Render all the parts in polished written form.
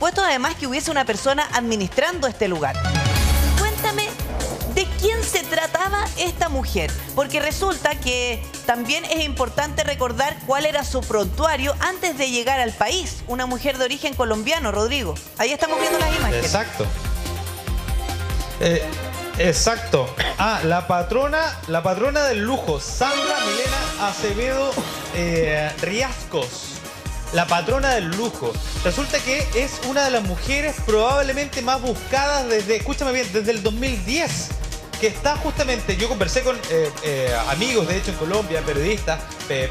supuesto, además, que hubiese una persona administrando este lugar. Cuéntame, ¿de quién se trataba esta mujer? Porque resulta que también es importante recordar cuál era su prontuario antes de llegar al país. Una mujer de origen colombiano, Rodrigo. Ahí estamos viendo las imágenes. Exacto. Exacto. La patrona del lujo, Sandra Milena Acevedo Riascos. La patrona del lujo. Resulta que es una de las mujeres probablemente más buscadas desde, escúchame bien, desde el 2010. Que está justamente, yo conversé con amigos, de hecho, en Colombia, periodistas,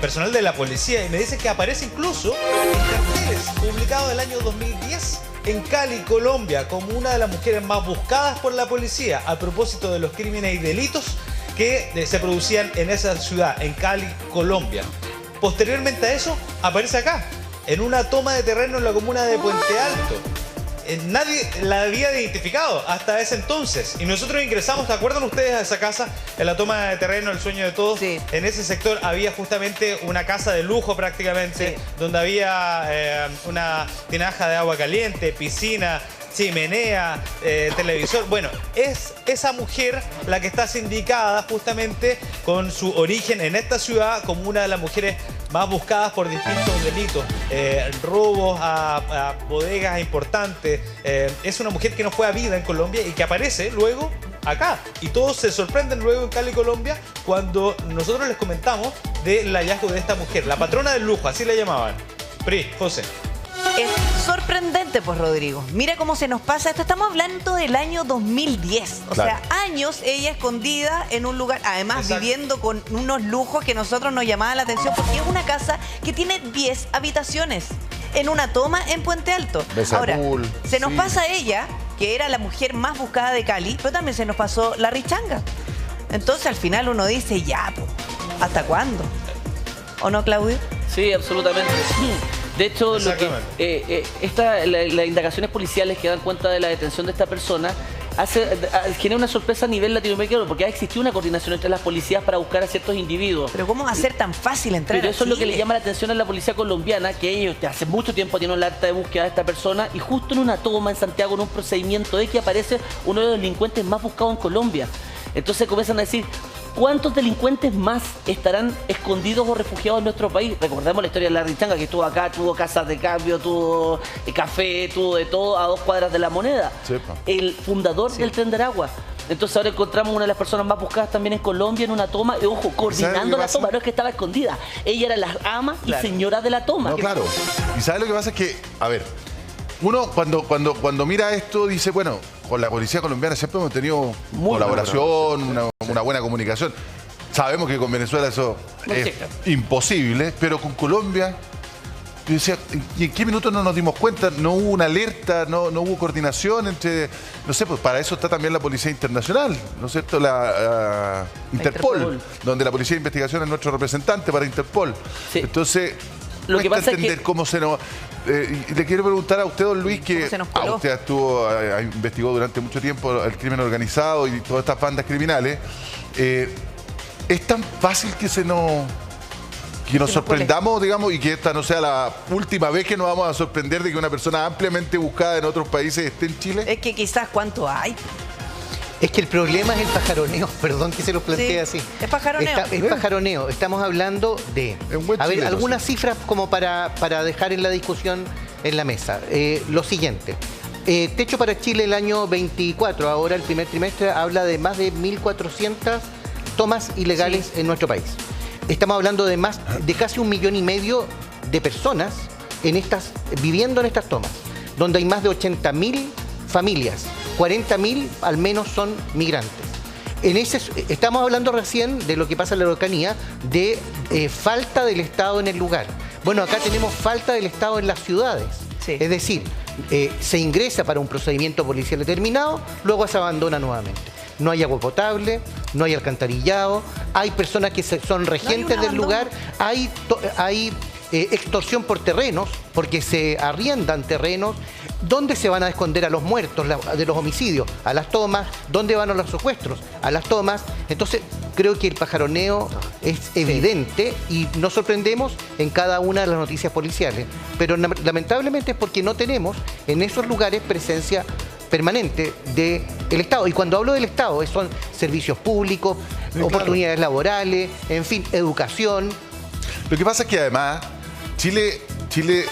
personal de la policía, y me dicen que aparece incluso en carteles publicados del año 2010 en Cali, Colombia, como una de las mujeres más buscadas por la policía a propósito de los crímenes y delitos que se producían en esa ciudad, en Cali, Colombia. Posteriormente a eso, aparece acá, en una toma de terreno en la comuna de Puente Alto. Nadie la había identificado hasta ese entonces. Y nosotros ingresamos, ¿se acuerdan ustedes a esa casa? En la toma de terreno, el sueño de todos. Sí. En ese sector había justamente una casa de lujo prácticamente, sí, donde había una tinaja de agua caliente, piscina, chimenea, televisor. Bueno, es esa mujer la que está sindicada justamente con su origen en esta ciudad como una de las mujeres más buscadas por distintos delitos, robos a bodegas importantes. Es una mujer que no fue a vida en Colombia y que aparece luego acá. Y todos se sorprenden luego en Cali, Colombia, cuando nosotros les comentamos del hallazgo de esta mujer, la patrona del lujo, así la llamaban. Pri, José. Es sorprendente, pues, Rodrigo. Mira cómo se nos pasa esto. Estamos hablando del año 2010. O sea, años ella escondida en un lugar, además viviendo con unos lujos que nosotros nos llamaban la atención, porque es una casa que tiene 10 habitaciones en una toma en Puente Alto. Ahora, se nos pasa ella, que era la mujer más buscada de Cali, pero también se nos pasó la Richanga. Entonces, al final uno dice, ya, pues, ¿hasta cuándo? ¿O no, Claudio? Sí, absolutamente. De hecho, las indagaciones policiales que dan cuenta de la detención de esta persona genera una sorpresa a nivel latinoamericano, porque ha existido una coordinación entre las policías para buscar a ciertos individuos. Pero ¿cómo va a ser tan fácil entrar Pero eso a es lo que Chile? le llama la atención a la policía colombiana, que ellos hace mucho tiempo tienen la acta de búsqueda de esta persona, y justo en una toma en Santiago, en un procedimiento de que aparece uno de los delincuentes más buscados en Colombia. Entonces comienzan a decir, ¿cuántos delincuentes más estarán escondidos o refugiados en nuestro país? Recordemos la historia de la Richanga, que estuvo acá, tuvo casas de cambio, tuvo café, tuvo de todo a 2 cuadras de La Moneda. Sepa. El fundador del Tren de Aragua. Entonces ahora encontramos una de las personas más buscadas también en Colombia en una toma, y ojo, coordinando la toma, no es que estaba escondida. Ella era la ama y señora de la toma. No, claro. Y ¿sabes lo que pasa? Es que, a ver, uno cuando mira esto dice, bueno, con la policía colombiana siempre hemos tenido colaboración, una buena comunicación. Sabemos que con Venezuela eso es imposible, pero con Colombia, yo decía, ¿y en qué minuto no nos dimos cuenta? No hubo una alerta, no hubo coordinación entre, no sé, pues para eso está también la Policía Internacional, ¿no es cierto? La Interpol, donde la Policía de Investigación es nuestro representante para Interpol. Sí. Entonces, lo que pasa entender es que cómo se nos... le quiero preguntar a usted, don Luis, que usted investigó durante mucho tiempo el crimen organizado y todas estas bandas criminales. ¿Es tan fácil que nos sorprendamos, digamos, y que esta no sea la última vez que nos vamos a sorprender de que una persona ampliamente buscada en otros países esté en Chile? Es que quizás ¿cuánto hay? Es que el problema es el pajaroneo, perdón que se lo plantee así. Es pajaroneo. Es pajaroneo. Estamos hablando de, a ver, algunas cifras como para dejar en la discusión en la mesa. Lo siguiente, Techo para Chile el año 24, ahora el primer trimestre, habla de más de 1.400 tomas ilegales en nuestro país. Estamos hablando de casi 1,5 millones de personas viviendo en estas tomas, donde hay más de 80.000 familias. 40.000 al menos son migrantes. Estamos hablando recién de lo que pasa en la Araucanía, de falta del Estado en el lugar. Bueno, acá tenemos falta del Estado en las ciudades. Sí. Es decir, se ingresa para un procedimiento policial determinado, luego se abandona nuevamente. No hay agua potable, no hay alcantarillado, hay personas que son regentes del lugar, hay extorsión por terrenos, porque se arriendan terrenos, ¿Dónde se van a esconder a los muertos de los homicidios? A las tomas. ¿Dónde van a los secuestros? A las tomas. Entonces, creo que el pajaroneo es evidente y nos sorprendemos en cada una de las noticias policiales. Pero lamentablemente es porque no tenemos en esos lugares presencia permanente del Estado. Y cuando hablo del Estado, son servicios públicos, oportunidades laborales, en fin, educación. Lo que pasa es que además Chile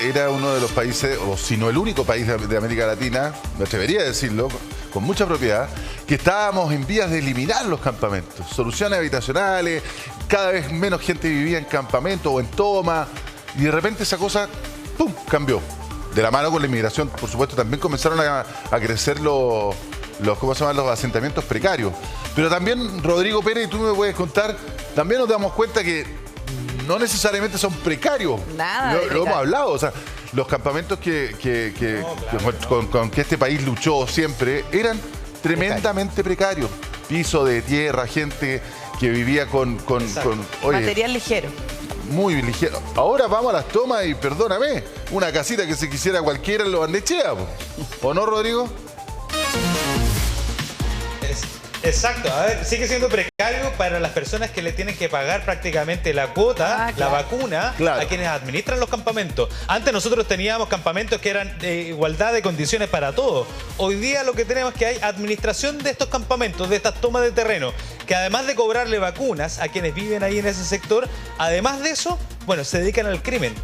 era uno de los países, o si no el único país de América Latina, me atrevería a decirlo con mucha propiedad, que estábamos en vías de eliminar los campamentos, soluciones habitacionales, cada vez menos gente vivía en campamentos o en toma, y de repente esa cosa, ¡pum!, cambió. De la mano con la inmigración, por supuesto, también comenzaron a crecer los ¿cómo se llaman? Los asentamientos precarios. Pero también, Rodrigo Pérez, y tú me puedes contar, también nos damos cuenta que no necesariamente son precarios. Nada. Lo hemos hablado. O sea, los campamentos con que este país luchó siempre eran tremendamente precarios. Piso de tierra, gente que vivía con oye, material ligero. Muy ligero. Ahora vamos a las tomas y perdóname, una casita que se quisiera cualquiera en Lo Barnechea, ¿o no, Rodrigo? Exacto, a ver, sigue siendo precario para las personas que le tienen que pagar prácticamente la cuota, la vacuna, a quienes administran los campamentos. Antes nosotros teníamos campamentos que eran de igualdad de condiciones para todos. Hoy día lo que tenemos es que hay administración de estos campamentos, de estas tomas de terreno, que además de cobrarle vacunas a quienes viven ahí en ese sector, además de eso, bueno, se dedican al crimen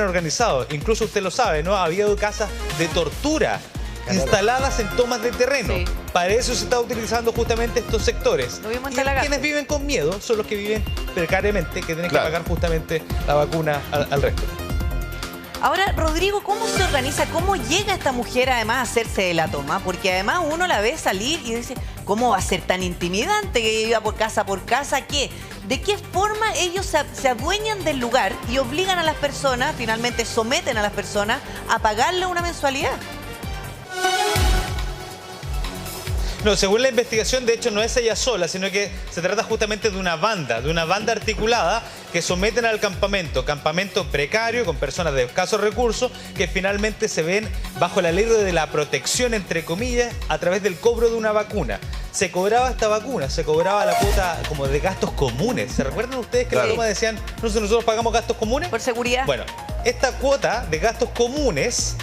organizado. Incluso usted lo sabe, ¿no? Ha habido casas de tortura instaladas en tomas de terreno. Sí. Para eso se está utilizando justamente estos sectores. Y quienes viven con miedo son los que viven precariamente, que tienen que pagar justamente la vacuna al resto. Ahora, Rodrigo, ¿cómo se organiza? ¿Cómo llega esta mujer además a hacerse de la toma? Porque además uno la ve salir y dice, ¿cómo va a ser tan intimidante que iba por casa? ¿Qué? ¿De qué forma ellos se adueñan del lugar y obligan a las personas, finalmente someten a las personas a pagarle una mensualidad? No, según la investigación, de hecho, no es ella sola, sino que se trata justamente de una banda articulada que someten al campamento precario, con personas de escasos recursos, que finalmente se ven bajo la ley de la protección, entre comillas, a través del cobro de una vacuna. Se cobraba esta vacuna, se cobraba la cuota como de gastos comunes. ¿Se recuerdan ustedes que la toma decían, no sé, nosotros pagamos gastos comunes? Por seguridad. Bueno, esta cuota de gastos comunes,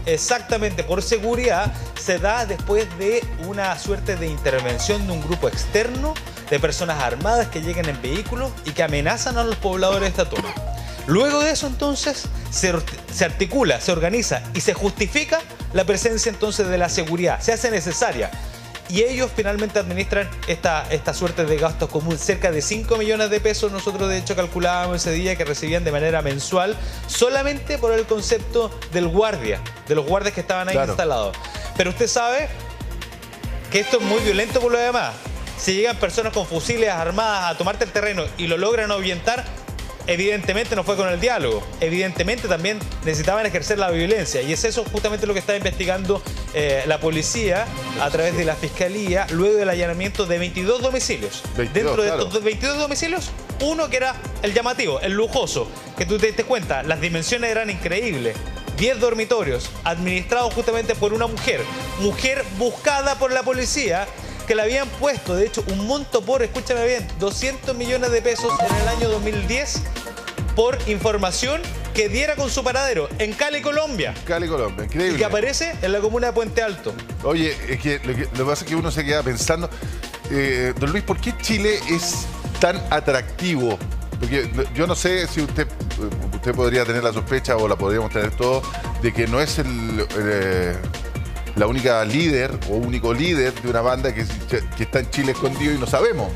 exactamente por seguridad, se da después de una suerte de intervención de un grupo externo de personas armadas que llegan en vehículos y que amenazan a los pobladores de esta toma. Luego de eso, entonces, se articula, se organiza y se justifica la presencia entonces de la seguridad, se hace necesaria. Y ellos finalmente administran esta suerte de gastos comunes, cerca de 5 millones de pesos. Nosotros de hecho calculábamos ese día que recibían de manera mensual, solamente por el concepto del guardia, de los guardias que estaban ahí instalados. Pero usted sabe que esto es muy violento por lo demás. Si llegan personas con fusiles armadas a tomarte el terreno y lo logran ahuyentar, evidentemente no fue con el diálogo. Evidentemente también necesitaban ejercer la violencia. Y es eso justamente lo que está investigando la policía a través de la fiscalía, luego del allanamiento de 22 domicilios. Dentro de estos 22 domicilios, uno que era el llamativo, el lujoso, que tú te diste cuenta, las dimensiones eran increíbles. 10 dormitorios, administrados justamente por una mujer buscada por la policía, que le habían puesto, de hecho, un monto por, escúchame bien, 200 millones de pesos en el año 2010 por información que diera con su paradero en Cali, Colombia. Cali, Colombia, increíble. Y que aparece en la comuna de Puente Alto. Oye, es que lo que pasa es que uno se queda pensando, don Luis, ¿por qué Chile es tan atractivo? Porque yo no sé si usted podría tener la sospecha, o la podríamos tener todos, de que no es la única líder o único líder de una banda que está en Chile escondido y no sabemos.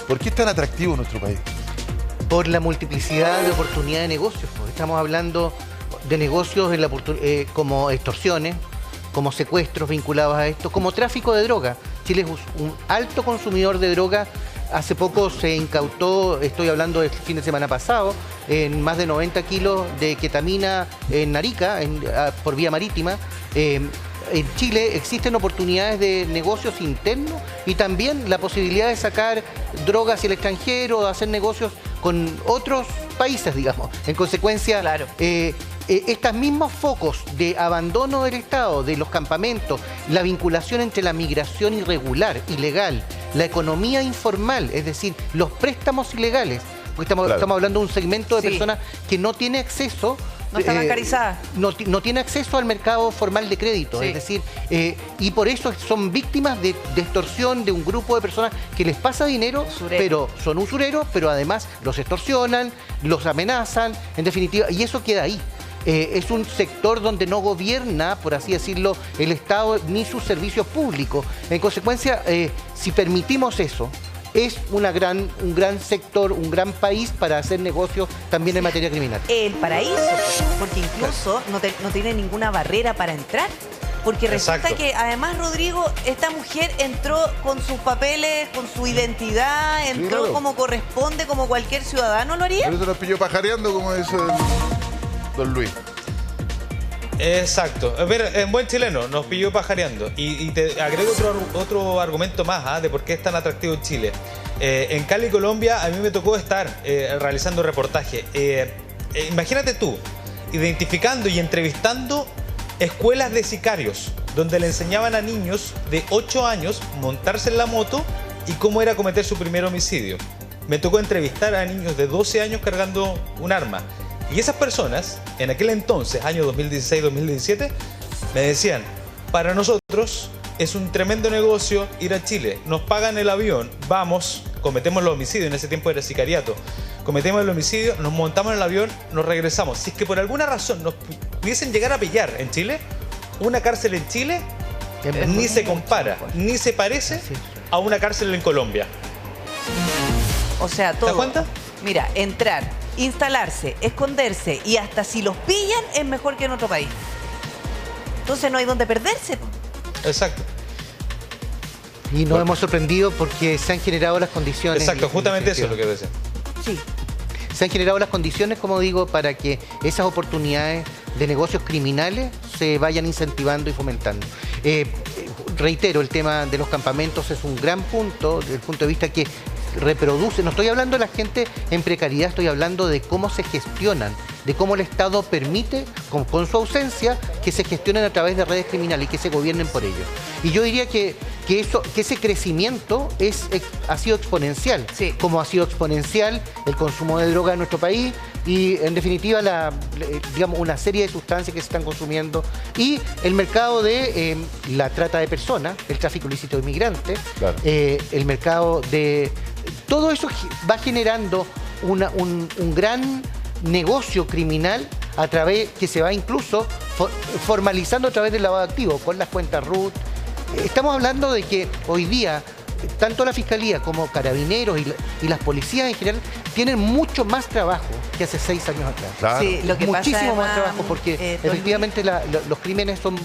¿Por qué es tan atractivo nuestro país? Por la multiplicidad de oportunidades de negocios. Estamos hablando de negocios como extorsiones, como secuestros vinculados a esto, como tráfico de droga. Chile es un alto consumidor de droga. Hace poco se incautó, estoy hablando del fin de semana pasado, en más de 90 kilos de ketamina en Arica, por vía marítima. En Chile existen oportunidades de negocios internos y también la posibilidad de sacar drogas hacia el extranjero, de hacer negocios con otros países, digamos. En consecuencia, estos mismos focos de abandono del Estado, de los campamentos, la vinculación entre la migración irregular, ilegal, la economía informal, es decir, los préstamos ilegales, porque estamos hablando de un segmento de personas que no tiene acceso. No está bancarizada. No tiene acceso al mercado formal de crédito, es decir, y por eso son víctimas de extorsión de un grupo de personas que les pasa dinero, pero son usureros, pero además los extorsionan, los amenazan, en definitiva, y eso queda ahí. Es un sector donde no gobierna, por así decirlo, el Estado ni sus servicios públicos. En consecuencia, si permitimos eso, es un gran sector, un gran país para hacer negocios también en materia criminal. El paraíso, porque incluso no tiene ninguna barrera para entrar. Porque resulta que además, Rodrigo, esta mujer entró con sus papeles, con su identidad, entró como corresponde, como cualquier ciudadano lo haría. Pero eso nos pilló pajareando, como dice don Luis. Exacto. A ver, en buen chileno, nos pilló pajareando. Y te agrego otro argumento más de por qué es tan atractivo Chile. En Cali, Colombia, a mí me tocó estar realizando reportaje. Imagínate tú, identificando y entrevistando escuelas de sicarios, donde le enseñaban a niños de 8 años montarse en la moto y cómo era cometer su primer homicidio. Me tocó entrevistar a niños de 12 años cargando un arma. Y esas personas, en aquel entonces, año 2016-2017, me decían, para nosotros es un tremendo negocio ir a Chile. Nos pagan el avión, vamos, cometemos el homicidio, en ese tiempo era sicariato. Cometemos el homicidio, nos montamos en el avión, nos regresamos. Si es que por alguna razón nos pudiesen llegar a pillar en Chile, una cárcel en Chile ni se compara, ni se parece a una cárcel en Colombia. O sea, todo. ¿Te das cuenta? Mira, entrar, instalarse, esconderse y hasta si los pillan es mejor que en otro país. Entonces no hay donde perderse. Exacto. Y nos hemos sorprendido porque se han generado las condiciones. Exacto, justamente eso es lo que decía. Sí. Se han generado las condiciones, como digo, para que esas oportunidades de negocios criminales se vayan incentivando y fomentando. Reitero, el tema de los campamentos es un gran punto, desde el punto de vista que reproduce, no estoy hablando de la gente en precariedad, estoy hablando de cómo se gestionan, de cómo el Estado permite, con su ausencia, que se gestionen a través de redes criminales y que se gobiernen por ellos. Y yo diría que ese crecimiento ha sido exponencial, como ha sido exponencial el consumo de droga en nuestro país y, en definitiva, digamos, una serie de sustancias que se están consumiendo y el mercado de la trata de personas, el tráfico ilícito de inmigrantes, el mercado de... Todo eso va generando un gran negocio criminal a través que se va incluso formalizando a través del lavado de activos, con las cuentas RUT. Estamos hablando de que hoy día tanto la Fiscalía como Carabineros y las policías en general tienen mucho más trabajo que hace 6 años atrás. Claro. Sí, lo que muchísimo pasa más trabajo porque efectivamente los crímenes son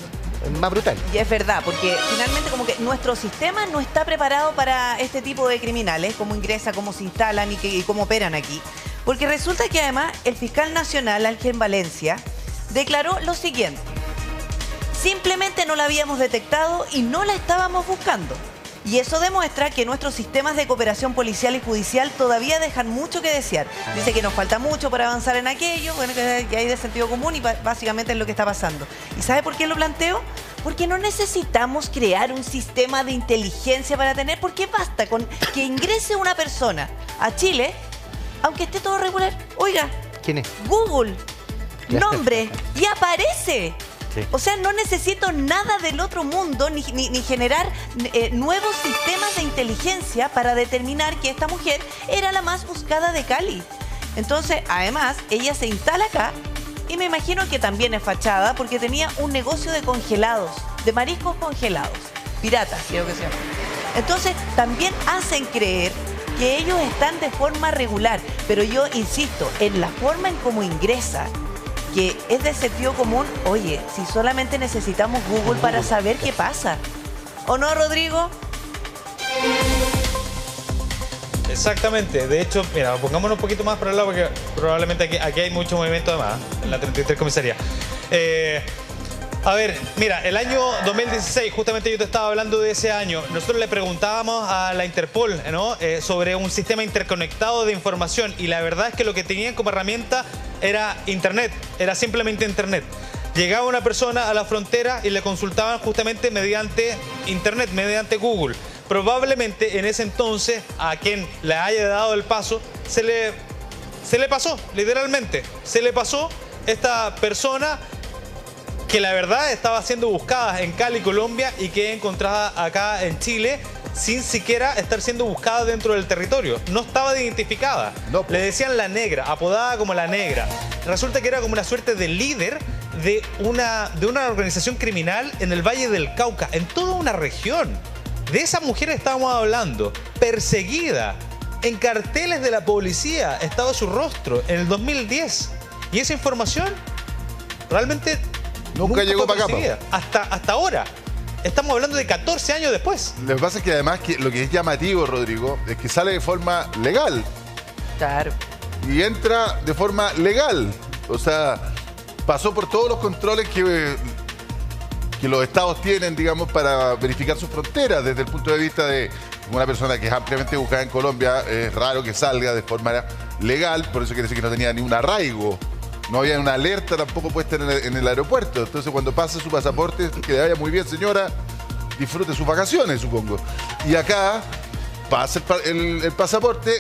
más brutales. Y es verdad, porque finalmente como que nuestro sistema no está preparado para este tipo de criminales, cómo ingresa, cómo se instalan y cómo operan aquí. Porque resulta que además el fiscal nacional, Ángel Valencia, declaró lo siguiente: simplemente no la habíamos detectado y no la estábamos buscando. Y eso demuestra que nuestros sistemas de cooperación policial y judicial todavía dejan mucho que desear. Dice que nos falta mucho para avanzar en aquello, bueno, que hay de sentido común y básicamente es lo que está pasando. ¿Y sabe por qué lo planteo? Porque no necesitamos crear un sistema de inteligencia para tener, porque basta con que ingrese una persona a Chile, aunque esté todo regular. Oiga, ¿quién es? Google, nombre, y aparece. O sea, no necesito nada del otro mundo ni generar nuevos sistemas de inteligencia para determinar que esta mujer era la más buscada de Cali. Entonces, además, ella se instala acá y me imagino que también es fachada porque tenía un negocio de congelados, de mariscos congelados, piratas, creo que se llama. Entonces, también hacen creer que ellos están de forma regular, pero yo insisto, en la forma en cómo ingresa, que es de sentido común. Oye, si solamente necesitamos Google para saber qué pasa. ¿O no, Rodrigo? Exactamente. De hecho, mira, pongámonos un poquito más para el lado porque probablemente aquí hay mucho movimiento además en la 33 comisaría. A ver, mira, el año 2016, justamente yo te estaba hablando de ese año, nosotros le preguntábamos a la Interpol, ¿no? Sobre un sistema interconectado de información, y la verdad es que lo que tenían como herramienta era Internet, era simplemente Internet. Llegaba una persona a la frontera y le consultaban justamente mediante Internet, mediante Google. Probablemente en ese entonces a quien le haya dado el paso se le pasó, literalmente. Se le pasó esta persona que la verdad estaba siendo buscada en Cali, Colombia, y que encontrada acá en Chile sin siquiera estar siendo buscada dentro del territorio. No estaba identificada. No. Le decían la negra, apodada como la negra. Resulta que era como una suerte de líder de una organización criminal en el Valle del Cauca, en toda una región. De esa mujer estábamos hablando, perseguida, en carteles de la policía estaba su rostro en el 2010. Y esa información realmente nunca llegó para acá. Hasta ahora. Estamos hablando de 14 años después. Lo que pasa es que además lo que es llamativo, Rodrigo, es que sale de forma legal. Claro. Y entra de forma legal. O sea, pasó por todos los controles que los estados tienen, digamos, para verificar sus fronteras. Desde el punto de vista de una persona que es ampliamente buscada en Colombia, es raro que salga de forma legal. Por eso quiere decir que no tenía ni un arraigo. No había una alerta tampoco puesta en el aeropuerto. Entonces, cuando pase su pasaporte, que le vaya muy bien, señora, disfrute sus vacaciones, supongo. Y acá pasa el pasaporte,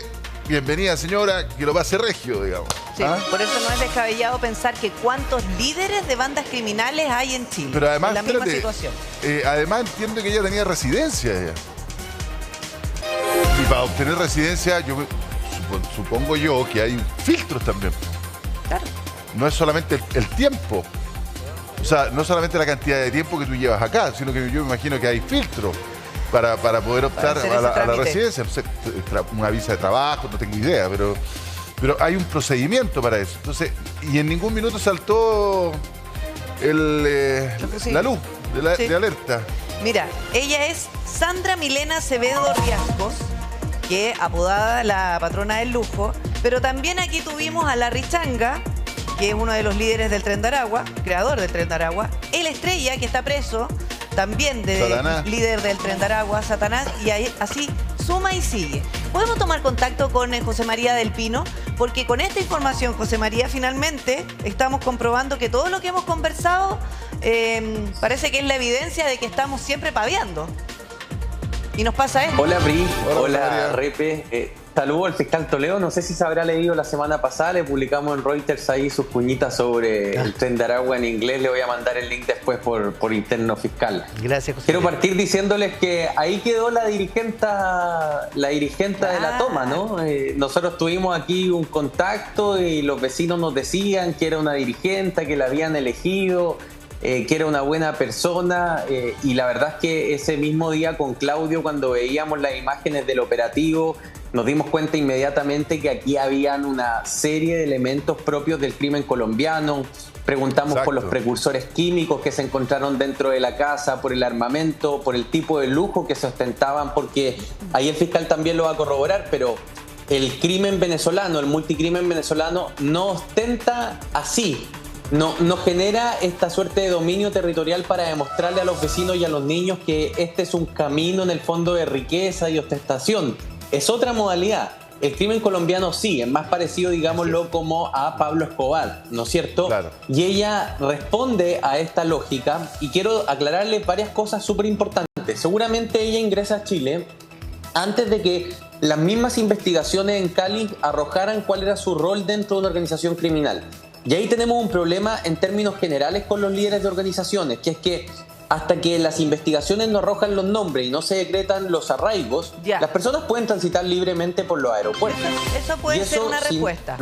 bienvenida, señora, que lo pase regio, digamos. Sí, por eso no es descabellado pensar que cuántos líderes de bandas criminales hay en Chile. Pero además, en la misma situación. Además, entiendo que ella tenía residencia. Y para obtener residencia, supongo yo que hay filtros también. Claro. No es solamente el tiempo, o sea, no solamente la cantidad de tiempo que tú llevas acá, sino que yo me imagino que hay filtros para poder optar a la residencia. Una visa de trabajo, no tengo idea, pero hay un procedimiento para eso. Entonces, y en ningún minuto saltó la luz de alerta. Mira, ella es Sandra Milena Acevedo Riascos, que apodada la patrona del lujo, pero también aquí tuvimos a Larry Changa, que es uno de los líderes del Tren de Aragua, creador del Tren de Aragua, El Estrella, que está preso, también líder del Tren de Aragua, Satanás, y así suma y sigue. Podemos tomar contacto con José María del Pino, porque con esta información, José María, finalmente estamos comprobando que todo lo que hemos conversado parece que es la evidencia de que estamos siempre paviando. Y nos pasa esto. Hola, Pri. Hola, Repe. Saludos al fiscal Toledo. No sé si se habrá leído la semana pasada. Le publicamos en Reuters ahí sus cuñitas sobre el Tren de Aragua en inglés. Le voy a mandar el link después por interno fiscal. Gracias, José. Quiero partir diciéndoles que ahí quedó la dirigenta de la toma, ¿no? Nosotros tuvimos aquí un contacto y los vecinos nos decían que era una dirigenta, que la habían elegido, que era una buena persona, y la verdad es que ese mismo día con Claudio, cuando veíamos las imágenes del operativo, nos dimos cuenta inmediatamente que aquí habían una serie de elementos propios del crimen colombiano. Preguntamos por los precursores químicos que se encontraron dentro de la casa, por el armamento, por el tipo de lujo que se ostentaban, porque ahí el fiscal también lo va a corroborar, pero el crimen venezolano, el multicrimen venezolano, no ostenta así. No genera esta suerte de dominio territorial para demostrarle a los vecinos y a los niños que este es un camino en el fondo de riqueza y ostentación. Es otra modalidad. El crimen colombiano sí, es más parecido, digámoslo, como a Pablo Escobar, ¿no es cierto? Claro. Y ella responde a esta lógica, y quiero aclararle varias cosas súper importantes. Seguramente ella ingresa a Chile antes de que las mismas investigaciones en Cali arrojaran cuál era su rol dentro de una organización criminal. Y ahí tenemos un problema en términos generales con los líderes de organizaciones, que es que hasta que las investigaciones no arrojan los nombres y no se decretan los arraigos, las personas pueden transitar libremente por los aeropuertos. Eso puede ser una respuesta.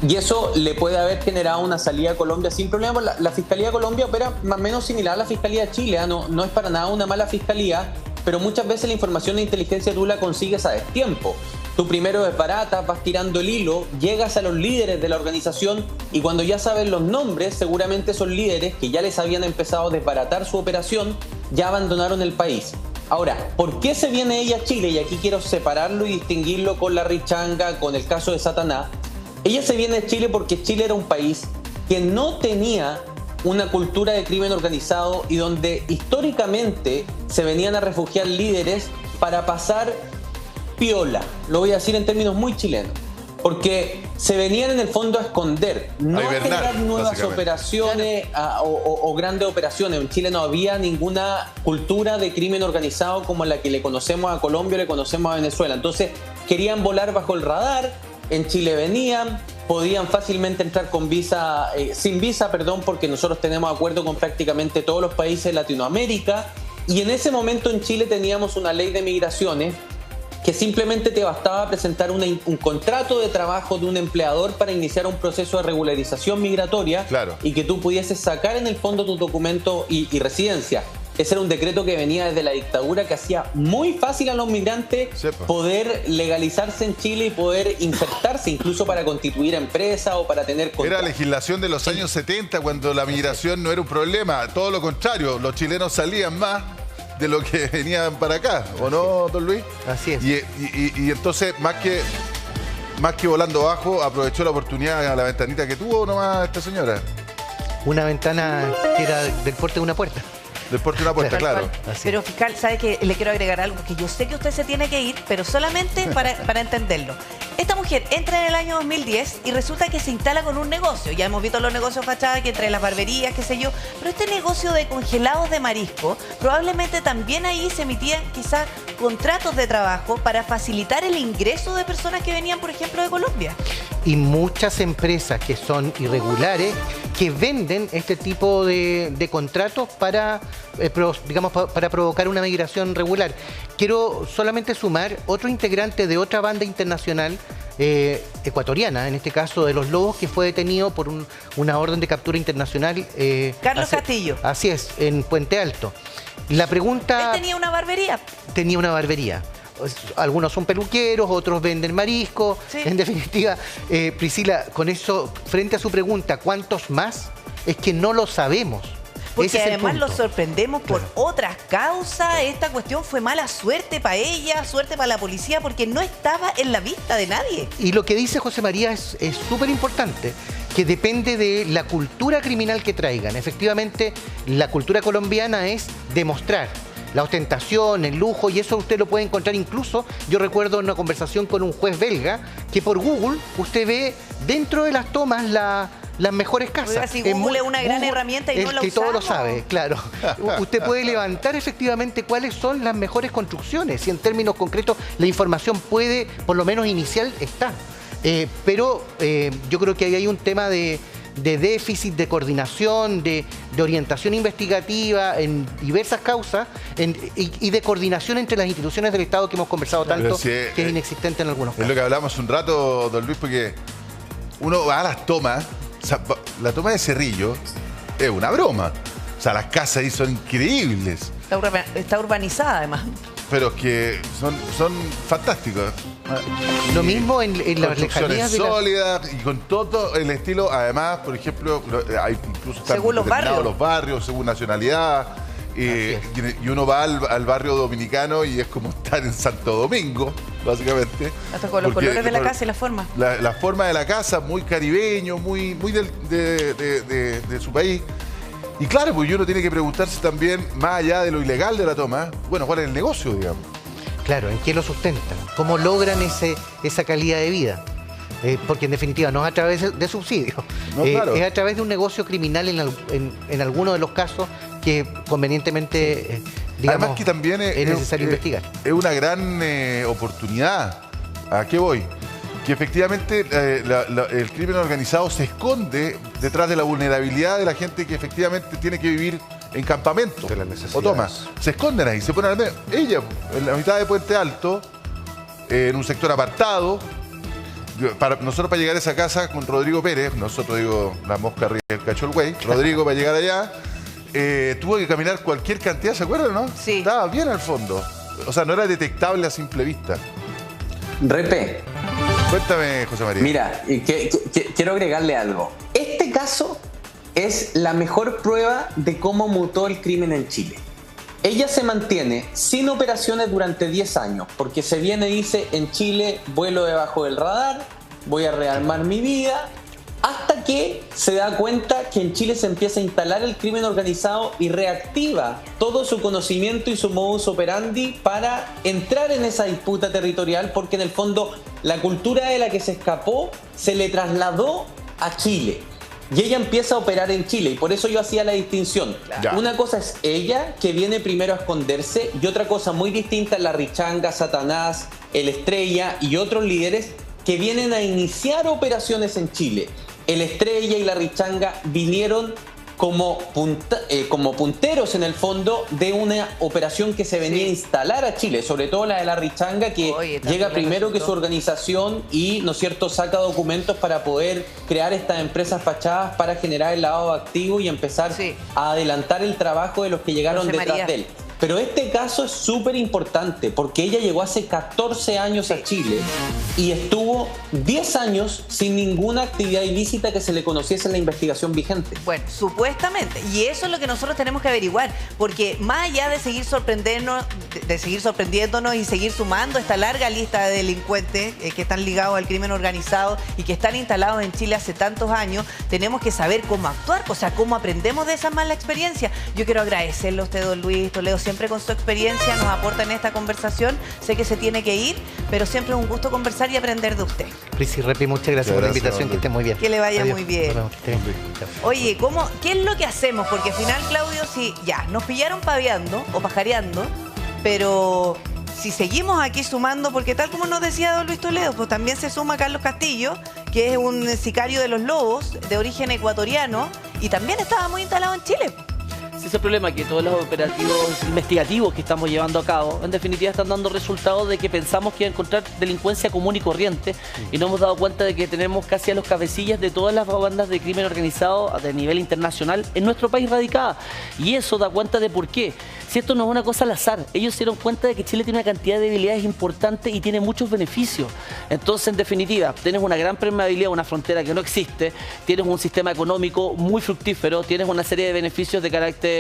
Y eso le puede haber generado una salida a Colombia sin problema. La Fiscalía de Colombia opera más o menos similar a la Fiscalía de Chile. No es para nada una mala fiscalía, pero muchas veces la información de inteligencia tú la consigues a destiempo. Tú primero desbaratas, vas tirando el hilo, llegas a los líderes de la organización y cuando ya sabes los nombres, seguramente esos líderes que ya les habían empezado a desbaratar su operación, ya abandonaron el país. Ahora, ¿por qué se viene ella a Chile? Y aquí quiero separarlo y distinguirlo con Larry Changa, con el caso de Satanás. Ella se viene a Chile porque Chile era un país que no tenía una cultura de crimen organizado y donde históricamente se venían a refugiar líderes para pasar piola, lo voy a decir en términos muy chilenos, porque se venían en el fondo a esconder, no a generar nuevas operaciones o grandes operaciones. En Chile no había ninguna cultura de crimen organizado como la que le conocemos a Colombia o le conocemos a Venezuela. Entonces querían volar bajo el radar, en Chile venían, podían fácilmente entrar con sin visa, porque nosotros tenemos acuerdo con prácticamente todos los países de Latinoamérica, y en ese momento en Chile teníamos una ley de migraciones que simplemente te bastaba presentar un contrato de trabajo de un empleador para iniciar un proceso de regularización migratoria, y que tú pudieses sacar en el fondo tu documento y residencia. Ese era un decreto que venía desde la dictadura, que hacía muy fácil a los migrantes poder legalizarse en Chile y poder insertarse, incluso para constituir empresas o para tener contratos. Era legislación de los años 70, cuando la migración no era un problema. Todo lo contrario, los chilenos salían más de lo que venían para acá, ¿o no, don Luis? Así es. Y entonces, más que volando bajo, aprovechó la oportunidad a la ventanita que tuvo nomás esta señora. Una ventana que era del porte de una puerta. Del porte de una puerta, claro. Pero fiscal, ¿sabe que le quiero agregar algo? Que yo sé que usted se tiene que ir, pero solamente para entenderlo. Esta mujer entra en el año 2010 y resulta que se instala con un negocio. Ya hemos visto los negocios fachadas, que entre las barberías, qué sé yo. Pero este negocio de congelados de marisco, probablemente también ahí se emitían quizás contratos de trabajo para facilitar el ingreso de personas que venían, por ejemplo, de Colombia. Y muchas empresas que son irregulares que venden este tipo de contratos para, para provocar una migración regular. Quiero solamente sumar otro integrante de otra banda internacional ecuatoriana, en este caso de los Lobos, que fue detenido por una orden de captura internacional. Carlos Castillo. Así es, en Puente Alto. La pregunta... Él tenía una barbería. Tenía una barbería. Algunos son peluqueros, otros venden marisco. Sí. En definitiva, Priscila, con eso, frente a su pregunta, ¿cuántos más? Es que no lo sabemos. Porque además lo sorprendemos por otras causas. Esta cuestión fue mala suerte para ella, suerte para la policía, porque no estaba en la vista de nadie. Y lo que dice José María es súper importante, que depende de la cultura criminal que traigan. Efectivamente, la cultura colombiana es demostrar la ostentación, el lujo, y eso usted lo puede encontrar incluso, yo recuerdo una conversación con un juez belga, que por Google usted ve dentro de las tomas las mejores casas. Oiga, si Google es una gran herramienta y no la usamos. Que todo lo sabe, claro. Usted puede levantar efectivamente cuáles son las mejores construcciones, y en términos concretos la información puede, por lo menos inicial, está. Pero yo creo que ahí hay un tema de déficit, de coordinación, de orientación investigativa en diversas causas y de coordinación entre las instituciones del Estado que hemos conversado tanto, que es inexistente en algunos casos. Es lo que hablamos un rato, don Luis, porque uno va a las tomas, o sea, la toma de Cerrillo es una broma. O sea, las casas ahí son increíbles. Está urbanizada, además. Pero que son fantásticos. Lo mismo en las lejanías sólidas y con todo el estilo. Además, por ejemplo, hay incluso según los barrios, según nacionalidad. Y uno va al barrio dominicano y es como estar en Santo Domingo, básicamente. Hasta con los colores de la casa y la forma. La forma de la casa, muy caribeño, muy de su país. Y claro, pues uno tiene que preguntarse también, más allá de lo ilegal de la toma, bueno, ¿cuál es el negocio, digamos? Claro, ¿en qué lo sustentan? ¿Cómo logran esa calidad de vida? Porque en definitiva no es a través de subsidios, claro. Es a través de un negocio criminal en algunos de los casos que convenientemente, digamos, además que también es necesario investigar. Es una gran oportunidad. ¿A qué voy? Que efectivamente el crimen organizado se esconde detrás de la vulnerabilidad de la gente que efectivamente tiene que vivir en campamento. De las necesidades. O toma, se esconden ahí, se ponen al medio. Ella, en la mitad de Puente Alto, en un sector apartado. Nosotros para llegar a esa casa con Rodrigo Pérez, nosotros digo la mosca arriba del cacho el güey, Rodrigo para llegar allá, tuvo que caminar cualquier cantidad, ¿se acuerdan, no? Sí. Estaba bien al fondo. O sea, no era detectable a simple vista. Repe. Cuéntame, José María. Mira, quiero agregarle algo. Este caso es la mejor prueba de cómo mutó el crimen en Chile. Ella se mantiene sin operaciones durante 10 años, porque se viene y dice, en Chile vuelo debajo del radar, voy a rearmar mi vida, hasta que se da cuenta que en Chile se empieza a instalar el crimen organizado y reactiva todo su conocimiento y su modus operandi para entrar en esa disputa territorial, porque en el fondo la cultura de la que se escapó se le trasladó a Chile. Y ella empieza a operar en Chile, y por eso yo hacía la distinción. Ya. Una cosa es ella, que viene primero a esconderse, y otra cosa muy distinta es la Richanga, Satanás, el Estrella y otros líderes que vienen a iniciar operaciones en Chile. El Estrella y la Richanga vinieron como punteros en el fondo de una operación que se venía a instalar a Chile, sobre todo la de la Richanga, que llega primero que su organización y, ¿no es cierto?, saca documentos para poder crear estas empresas fachadas para generar el lavado de activos y empezar a adelantar el trabajo de los que llegaron detrás de él. Pero este caso es súper importante porque ella llegó hace 14 años a Chile y estuvo 10 años sin ninguna actividad ilícita que se le conociese en la investigación vigente. Bueno, supuestamente. Y eso es lo que nosotros tenemos que averiguar. Porque más allá de seguir sorprendiéndonos y seguir sumando esta larga lista de delincuentes que están ligados al crimen organizado y que están instalados en Chile hace tantos años, tenemos que saber cómo actuar, o sea, cómo aprendemos de esa mala experiencia. Yo quiero agradecerle a usted, don Luis Toledo, siempre con su experiencia nos aporta en esta conversación. Sé que se tiene que ir, pero siempre es un gusto conversar y aprender de usted. Prisi Repi, muchas gracias por la invitación, que esté muy bien. Que le vaya muy bien. Nos vemos, Oye, ¿qué es lo que hacemos? Porque al final, Claudio, si ya nos pillaron paveando o pajareando, pero si seguimos aquí sumando, porque tal como nos decía don Luis Toledo, pues también se suma Carlos Castillo, que es un sicario de los Lobos, de origen ecuatoriano, y también estaba muy instalado en Chile. Ese es el problema, que todos los operativos investigativos que estamos llevando a cabo, en definitiva, están dando resultados de que pensamos que iba a encontrar delincuencia común y corriente, y nos hemos dado cuenta de que tenemos casi a los cabecillas de todas las bandas de crimen organizado de nivel internacional en nuestro país radicada. Y eso da cuenta de por qué. Si esto no es una cosa al azar, ellos se dieron cuenta de que Chile tiene una cantidad de debilidades importantes y tiene muchos beneficios. Entonces, en definitiva, tienes una gran permeabilidad, una frontera que no existe, tienes un sistema económico muy fructífero, tienes una serie de beneficios de carácter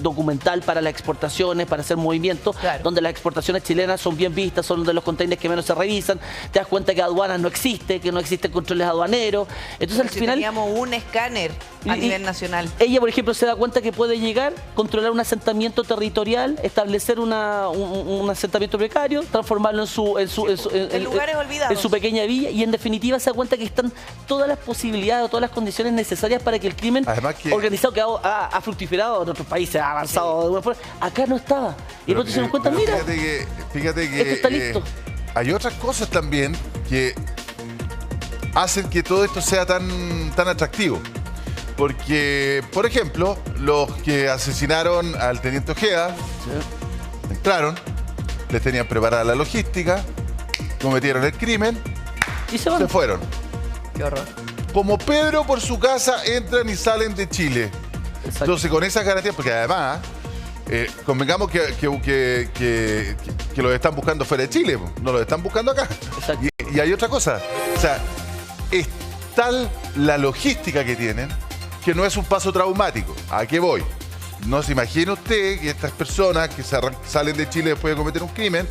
documental para las exportaciones, para hacer movimientos, donde las exportaciones chilenas son bien vistas, son de los containers que menos se revisan. Te das cuenta que aduanas no existe, que no existen controles aduaneros. Entonces, al final teníamos un escáner a nivel nacional. Ella, por ejemplo, se da cuenta que puede llegar, controlar un asentamiento territorial, establecer un asentamiento precario, transformarlo en lugares olvidados, en su pequeña villa, y en definitiva se da cuenta que están todas las posibilidades, todas las condiciones necesarias para que el crimen organizado que ha fructificado en otros países, ha avanzado de alguna forma, acá no estaba. Y nosotros se nos cuenta, mira, fíjate que esto está listo. Hay otras cosas también que hacen que todo esto sea tan atractivo. Porque, por ejemplo, los que asesinaron al teniente Ojeda entraron, les tenían preparada la logística, cometieron el crimen y se fueron. Qué horror. Como Pedro por su casa entran y salen de Chile. Exacto. Entonces, con esas garantías, porque además, convengamos que los están buscando fuera de Chile, no los están buscando acá. Y hay otra cosa, o sea, es tal la logística que tienen que no es un paso traumático. ¿A qué voy? No se imagina usted que estas personas que salen de Chile después de cometer un crimen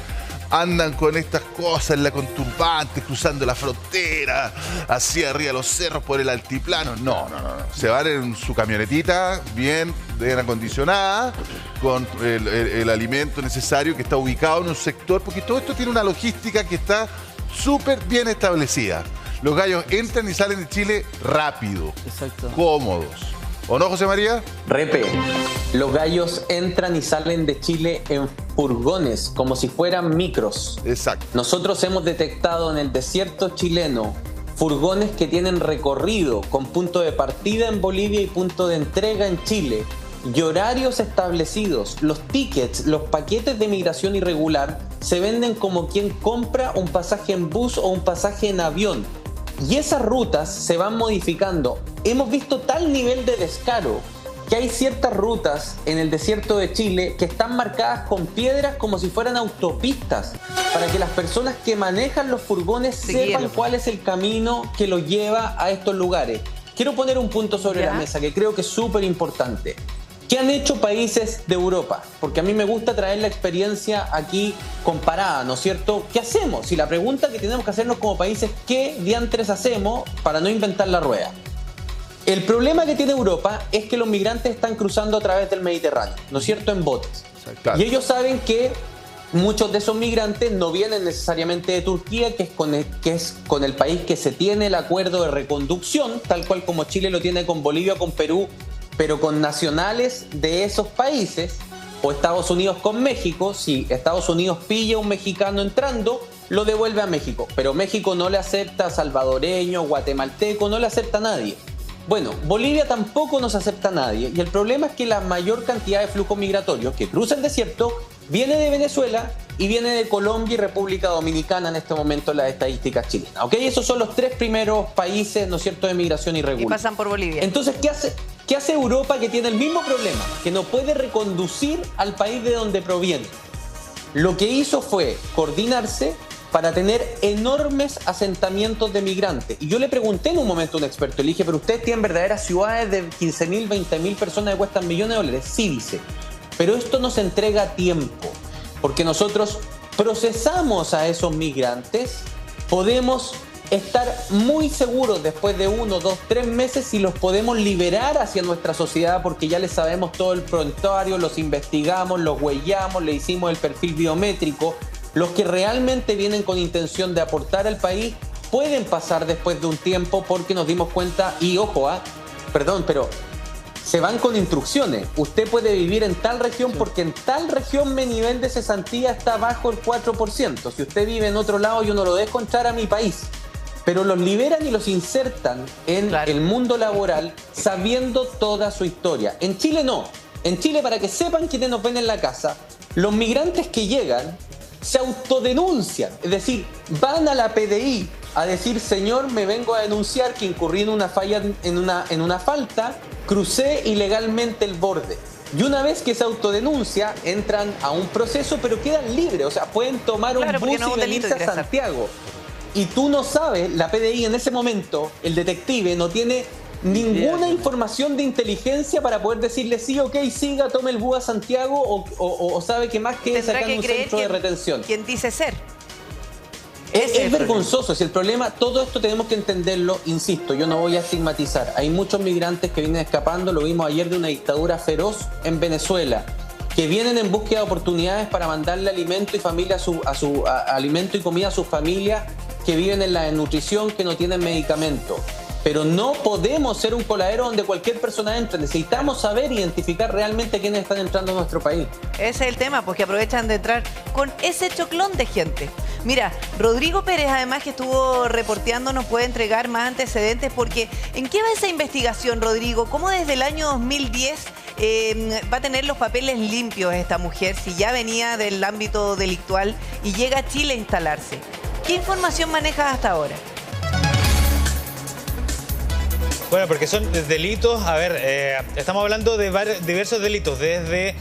andan con estas cosas en la conturbante, cruzando la frontera, hacia arriba de los cerros por el altiplano. No. Se van en su camionetita, bien acondicionada, con el alimento necesario que está ubicado en un sector, porque todo esto tiene una logística que está súper bien establecida. Los gallos entran y salen de Chile rápido, cómodos. ¿O no, José María? Repe, los gallos entran y salen de Chile en furgones, como si fueran micros. Exacto. Nosotros hemos detectado en el desierto chileno furgones que tienen recorrido con punto de partida en Bolivia y punto de entrega en Chile. Y horarios establecidos. Los tickets, los paquetes de migración irregular se venden como quien compra un pasaje en bus o un pasaje en avión. Y esas rutas se van modificando. Hemos visto tal nivel de descaro que hay ciertas rutas en el desierto de Chile que están marcadas con piedras como si fueran autopistas, para que las personas que manejan los furgones sepan cuál es el camino que los lleva a estos lugares. Quiero poner un punto sobre la mesa que creo que es súper importante. ¿Qué han hecho países de Europa? Porque a mí me gusta traer la experiencia aquí comparada, ¿no es cierto? ¿Qué hacemos? Y la pregunta que tenemos que hacernos como países, ¿qué diantres hacemos para no inventar la rueda? El problema que tiene Europa es que los migrantes están cruzando a través del Mediterráneo, ¿no es cierto?, en botes. Claro. Y ellos saben que muchos de esos migrantes no vienen necesariamente de Turquía, que es con el país que se tiene el acuerdo de reconducción, tal cual como Chile lo tiene con Bolivia, con Perú, pero con nacionales de esos países, o Estados Unidos con México. Si Estados Unidos pilla a un mexicano entrando, lo devuelve a México, pero México no le acepta a salvadoreño, guatemalteco, no le acepta a nadie. Bueno, Bolivia tampoco nos acepta a nadie, y el problema es que la mayor cantidad de flujos migratorios que cruza el desierto viene de Venezuela y viene de Colombia y República Dominicana en este momento en las estadísticas chilenas. ¿Ok? Esos son los 3 primeros países, ¿no es cierto?, de migración irregular. Y pasan por Bolivia. Entonces, ¿qué hace Europa, que tiene el mismo problema? Que no puede reconducir al país de donde proviene. Lo que hizo fue coordinarse para tener enormes asentamientos de migrantes. Y yo le pregunté en un momento a un experto, le dije, ¿pero ustedes tienen verdaderas ciudades de 15.000, 20.000 personas que cuestan millones de dólares? Sí, dice. Pero esto nos entrega tiempo, porque nosotros procesamos a esos migrantes, podemos estar muy seguros después de 1, 2, 3 meses si los podemos liberar hacia nuestra sociedad, porque ya les sabemos todo el prontuario, los investigamos, los huellamos, le hicimos el perfil biométrico. Los que realmente vienen con intención de aportar al país pueden pasar después de un tiempo, porque nos dimos cuenta, y ojo, pero se van con instrucciones. Usted puede vivir en tal región porque en tal región mi nivel de cesantía está bajo el 4%. Si usted vive en otro lado, yo no lo dejo entrar a mi país. Pero los liberan y los insertan en el mundo laboral sabiendo toda su historia. En Chile no. En Chile, para que sepan quienes nos ven en la casa, los migrantes que llegan se autodenuncian, es decir, van a la PDI a decir, señor, me vengo a denunciar que incurrí en una falla, en una falta, crucé ilegalmente el borde. Y una vez que se autodenuncia, entran a un proceso, pero quedan libres, o sea, pueden tomar un bus y venirse a Santiago. Y tú no sabes, la PDI en ese momento, el detective no tiene ninguna información de inteligencia para poder decirle sí, ok, siga, tome el bus a Santiago, o sabe que más que acá en un centro de retención. ¿Quién dice ser? Es vergonzoso. Si el problema, todo esto tenemos que entenderlo, insisto, yo no voy a estigmatizar. Hay muchos migrantes que vienen escapando, lo vimos ayer, de una dictadura feroz en Venezuela, que vienen en búsqueda de oportunidades para mandarle alimento y familia alimento y comida a sus familias, que viven en la desnutrición, que no tienen medicamento. Pero no podemos ser un coladero donde cualquier persona entre. Necesitamos saber identificar realmente quiénes están entrando a nuestro país. Ese es el tema, porque aprovechan de entrar con ese choclón de gente. Mira, Rodrigo Pérez, además, que estuvo reporteando, nos puede entregar más antecedentes, porque ¿en qué va esa investigación, Rodrigo? ¿Cómo desde el año 2010 va a tener los papeles limpios esta mujer, si ya venía del ámbito delictual y llega a Chile a instalarse? ¿Qué información manejas hasta ahora? Bueno, porque son delitos, a ver, estamos hablando de diversos delitos, desde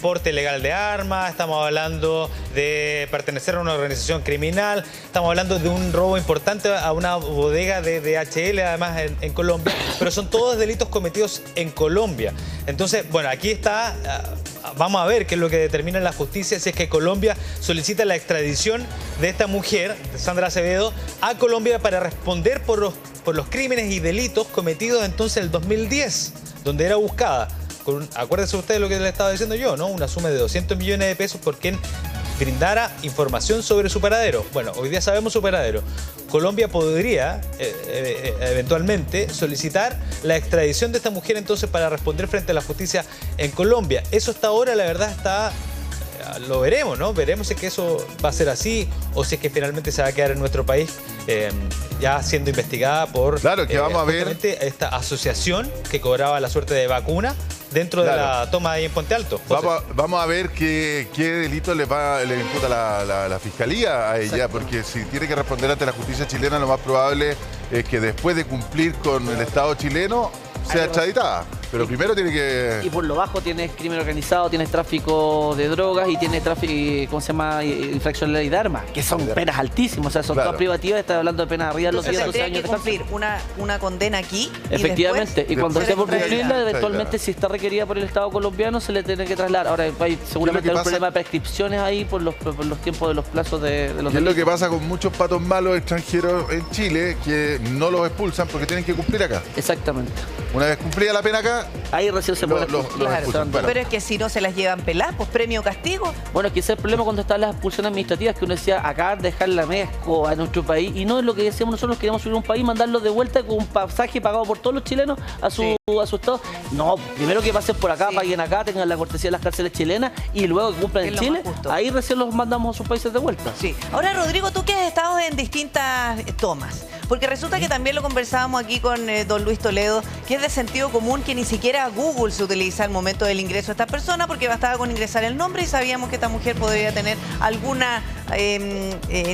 porte ilegal de armas, estamos hablando de pertenecer a una organización criminal, estamos hablando de un robo importante a una bodega de DHL, además en Colombia, pero son todos delitos cometidos en Colombia. Entonces, bueno, aquí está, vamos a ver qué es lo que determina la justicia, si es que Colombia solicita la extradición de esta mujer, de Sandra Acevedo, a Colombia para responder por los crímenes y delitos cometidos entonces en el 2010, donde era buscada. Acuérdense ustedes lo que le estaba diciendo yo, ¿no? Una suma de 200 millones de pesos por quien brindara información sobre su paradero. Bueno, hoy día sabemos su paradero. Colombia podría eventualmente solicitar la extradición de esta mujer entonces para responder frente a la justicia en Colombia. Eso hasta ahora, la verdad, lo veremos, ¿no? Veremos si es que eso va a ser así o si es que finalmente se va a quedar en nuestro país ya siendo investigada por vamos a ver esta asociación que cobraba la suerte de vacuna dentro de la toma ahí en Puente Alto. Vamos a ver qué delito le imputa la fiscalía a ella, porque si tiene que responder ante la justicia chilena, lo más probable es que después de cumplir con el Estado chileno sea extraditada. Pero primero tiene que... Y por lo bajo tienes crimen organizado, tienes tráfico de drogas y tienes tráfico, ¿cómo se llama? Infracción de la ley de armas, que son penas altísimas. O sea, son todas privativas, estás hablando de penas arriba de los 10, 12 años de cumplir una condena aquí. Efectivamente. Y cuando esté por cumplirla, eventualmente, ya. si está requerida por el Estado colombiano, se le tiene que trasladar. Ahora, hay seguramente un problema de prescripciones ahí por los tiempos de los plazos de los ¿Qué es lo que pasa con muchos patos malos extranjeros en Chile que no los expulsan porque tienen que cumplir acá? Exactamente. Una vez cumplida la pena acá, Ahí recién se puede expulsan. Bueno. Pero es que si no se las llevan peladas, pues premio o castigo. Bueno, es que ese es el problema cuando están las expulsiones administrativas, que uno decía, acá dejar la mezco a nuestro país, y no es lo que decíamos nosotros, queríamos subir un país, mandarlos de vuelta con un pasaje pagado por todos los chilenos a su estado. No, primero que pasen por acá, paguen acá, tengan la cortesía de las cárceles chilenas, y luego que cumplan en Chile, ahí recién los mandamos a sus países de vuelta. Sí. Ahora, Rodrigo, tú que has estado en distintas tomas, porque resulta que también lo conversábamos aquí con don Luis Toledo, que es de sentido común que ni siquiera Google se utiliza al momento del ingreso de esta persona, porque bastaba con ingresar el nombre y sabíamos que esta mujer podría tener alguna,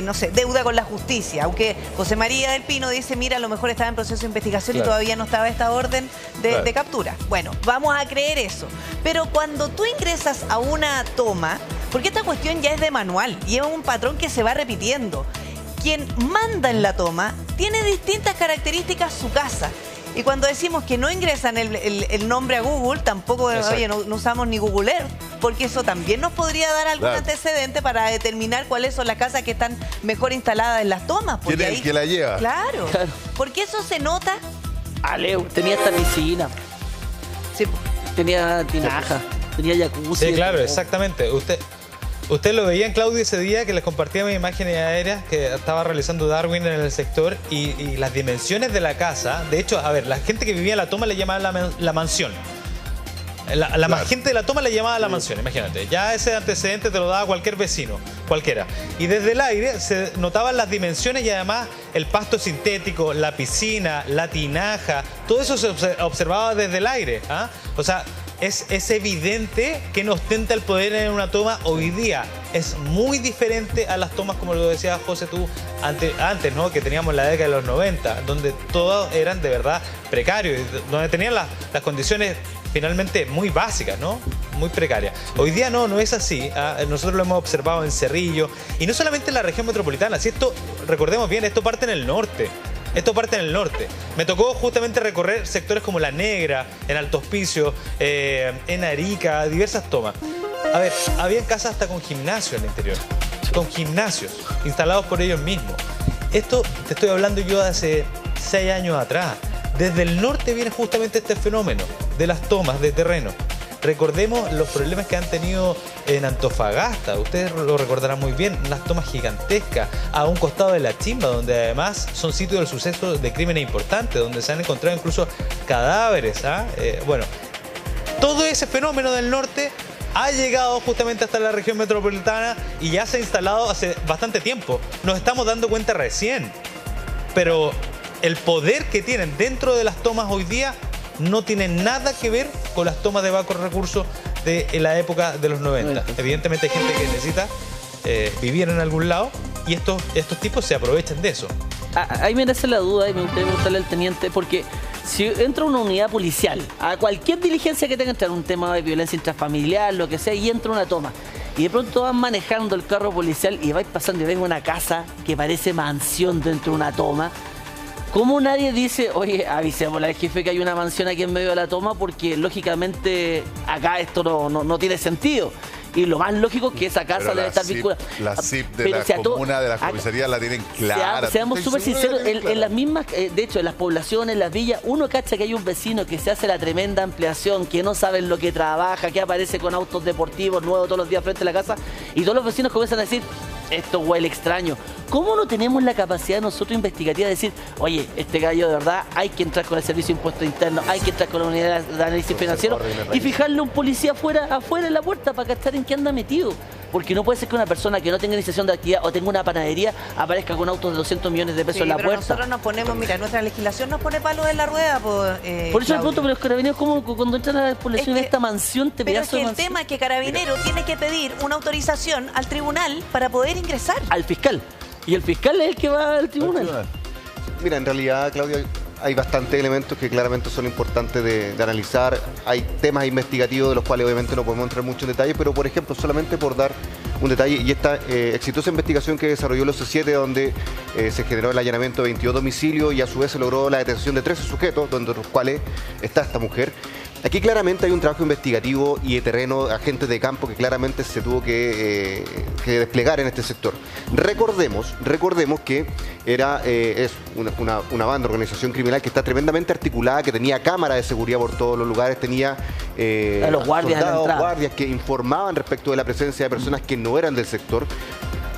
no sé, deuda con la justicia. Aunque José María del Pino dice, mira, a lo mejor estaba en proceso de investigación y todavía no estaba esta orden de captura. Bueno, vamos a creer eso. Pero cuando tú ingresas a una toma, porque esta cuestión ya es de manual y es un patrón que se va repitiendo, quien manda en la toma tiene distintas características su casa. Y cuando decimos que no ingresan el nombre a Google, tampoco, oye, no usamos ni Google Earth, porque eso también nos podría dar algún antecedente para determinar cuáles son las casas que están mejor instaladas en las tomas. ¿Quién es el que la lleva? Claro. Porque eso se nota. Aleu, tenía esta piscina. Sí. Tenía tinaja, tenía jacuzzi. Sí, claro, exactamente. Usted lo veía en Claudio ese día que les compartía mis imágenes aéreas que estaba realizando Darwin en el sector y las dimensiones de la casa. De hecho, a ver, la gente que vivía en la toma le llamaba la mansión. La gente de la toma le llamaba la mansión, imagínate. Ya ese antecedente te lo daba cualquier vecino, cualquiera. Y desde el aire se notaban las dimensiones y además el pasto sintético, la piscina, la tinaja, todo eso se observaba desde el aire. ¿Ah? O sea, es evidente que nos ostenta el poder en una toma hoy día. Es muy diferente a las tomas, como lo decías, José, tú antes, ¿no? Que teníamos en la década de los 90, donde todos eran de verdad precarios, donde tenían las condiciones finalmente muy básicas, ¿no? Muy precarias. Hoy día no es así. Nosotros lo hemos observado en Cerrillo, y no solamente en la región metropolitana. Si esto, recordemos bien, esto parte en el norte. Me tocó justamente recorrer sectores como La Negra, en Alto Hospicio, en Arica, diversas tomas. A ver, había casas hasta con gimnasio en el interior, con gimnasios instalados por ellos mismos. Esto te estoy hablando yo de hace 6 años atrás. Desde el norte viene justamente este fenómeno de las tomas de terreno. Recordemos los problemas que han tenido en Antofagasta. Ustedes lo recordarán muy bien, unas tomas gigantescas a un costado de la Chimba, donde además son sitios de sucesos de crímenes importantes, donde se han encontrado incluso cadáveres. Bueno, todo ese fenómeno del norte ha llegado justamente hasta la región metropolitana y ya se ha instalado hace bastante tiempo. Nos estamos dando cuenta recién. Pero el poder que tienen dentro de las tomas hoy día no tiene nada que ver con las tomas de bajos recursos de la época de los 90. Evidentemente hay gente que necesita vivir en algún lado y estos tipos se aprovechan de eso. Ahí me nace la duda y me gustaría preguntarle al teniente, porque si entra una unidad policial a cualquier diligencia que tenga que entrar, un tema de violencia intrafamiliar, lo que sea, y entra una toma, y de pronto van manejando el carro policial y vais pasando y ven una casa que parece mansión dentro de una toma, ¿cómo nadie dice, oye, avisémosle al jefe que hay una mansión aquí en medio de la toma? Porque lógicamente acá esto no tiene sentido. Y lo más lógico es que esa casa debe estar vinculada. La CIP de la comuna, de la comisaría, la tienen clara. Seamos súper sinceros, en las mismas, de hecho, en las poblaciones, en las villas, uno cacha que hay un vecino que se hace la tremenda ampliación, que no sabe en lo que trabaja, que aparece con autos deportivos nuevos todos los días frente a la casa, y todos los vecinos comienzan a decir, esto huele extraño. ¿Cómo no tenemos la capacidad nosotros investigativa de decir, oye, este gallo de verdad hay que entrar con el servicio de impuestos internos, hay que entrar con la unidad de análisis financiero y fijarle a un policía afuera en la puerta para cachar en qué anda metido? Porque no puede ser que una persona que no tenga iniciación de actividad o tenga una panadería aparezca con autos de 200 millones de pesos en la puerta. Nosotros nos ponemos, mira, nuestra legislación nos pone palos en la rueda. Por eso le pregunto, pero los carabineros, ¿cómo cuando entran a la población de esta mansión te pedazo de mansión? El tema es que Carabinero tiene que pedir una autorización al tribunal para poder ingresar. Al fiscal. Y el fiscal es el que va al tribunal. Mira, en realidad, Claudio, hay bastantes elementos que claramente son importantes de analizar. Hay temas investigativos de los cuales obviamente no podemos entrar mucho en detalle, pero por ejemplo, solamente por dar un detalle, y esta exitosa investigación que desarrolló el OC7, donde se generó el allanamiento de 22 domicilios y a su vez se logró la detención de 13 sujetos, entre los cuales está esta mujer. Aquí claramente hay un trabajo investigativo y de terreno, agentes de campo que claramente se tuvo que desplegar en este sector. Recordemos que es una banda, organización criminal que está tremendamente articulada, que tenía cámaras de seguridad por todos los lugares, tenía los guardias, soldados, guardias que informaban respecto de la presencia de personas que no eran del sector.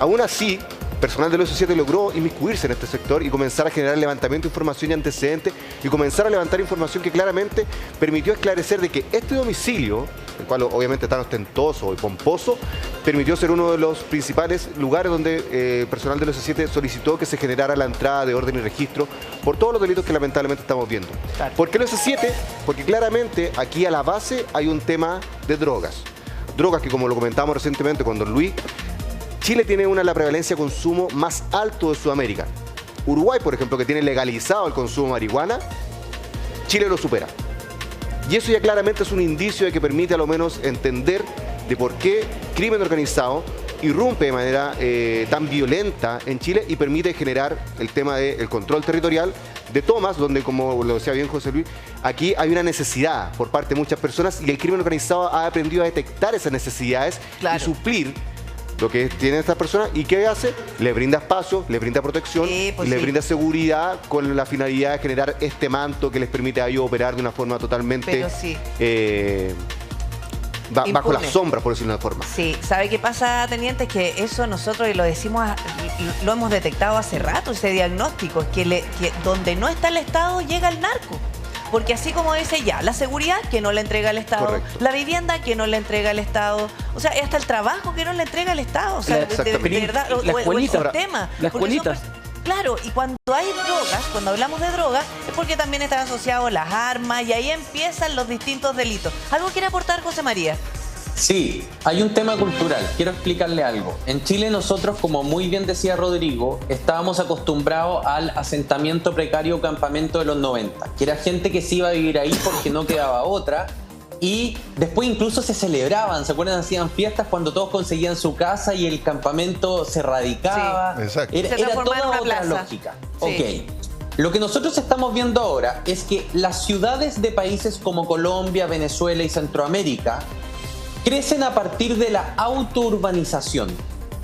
Aún así, personal del OC7 logró inmiscuirse en este sector y comenzar a generar levantamiento de información y antecedentes y comenzar a levantar información que claramente permitió esclarecer de que este domicilio, el cual obviamente tan ostentoso y pomposo, permitió ser uno de los principales lugares donde personal del OC7 solicitó que se generara la entrada de orden y registro por todos los delitos que lamentablemente estamos viendo. Claro. ¿Por qué el OC7? Porque claramente aquí a la base hay un tema de drogas. Drogas que, como lo comentábamos recientemente con don Luis, Chile tiene la prevalencia de consumo más alto de Sudamérica. Uruguay, por ejemplo, que tiene legalizado el consumo de marihuana, Chile lo supera. Y eso ya claramente es un indicio de que permite a lo menos entender de por qué crimen organizado irrumpe de manera tan violenta en Chile y permite generar el tema del control territorial de tomas, donde, como lo decía bien José Luis, aquí hay una necesidad por parte de muchas personas y el crimen organizado ha aprendido a detectar esas necesidades y suplir lo que tienen estas personas. ¿Y qué hace? Le brinda espacio, le brinda protección, pues le brinda seguridad con la finalidad de generar este manto que les permite a ellos operar de una forma totalmente bajo las sombras, por decirlo de una forma. Sí, ¿sabe qué pasa, teniente? Que eso nosotros, y lo decimos, lo hemos detectado hace rato, ese diagnóstico, que donde no está el Estado llega el narco. Porque así como dice ya, la seguridad que no le entrega el Estado, correcto, la vivienda que no le entrega el Estado, o sea, hasta el trabajo que no le entrega el Estado, o sea, de verdad, o el sistema. Las escuelitas. Claro, y cuando hay drogas, cuando hablamos de drogas, es porque también están asociados las armas y ahí empiezan los distintos delitos. ¿Algo quiere aportar, José María? Sí, hay un tema cultural. Quiero explicarle algo. En Chile nosotros, como muy bien decía Rodrigo, estábamos acostumbrados al asentamiento precario campamento de los 90, que era gente que se iba a vivir ahí porque no quedaba otra. Y después incluso se celebraban, ¿se acuerdan? Hacían fiestas cuando todos conseguían su casa y el campamento se radicaba. Sí, exacto. Era toda otra lógica. Sí. Ok. Lo que nosotros estamos viendo ahora es que las ciudades de países como Colombia, Venezuela y Centroamérica crecen a partir de la autourbanización.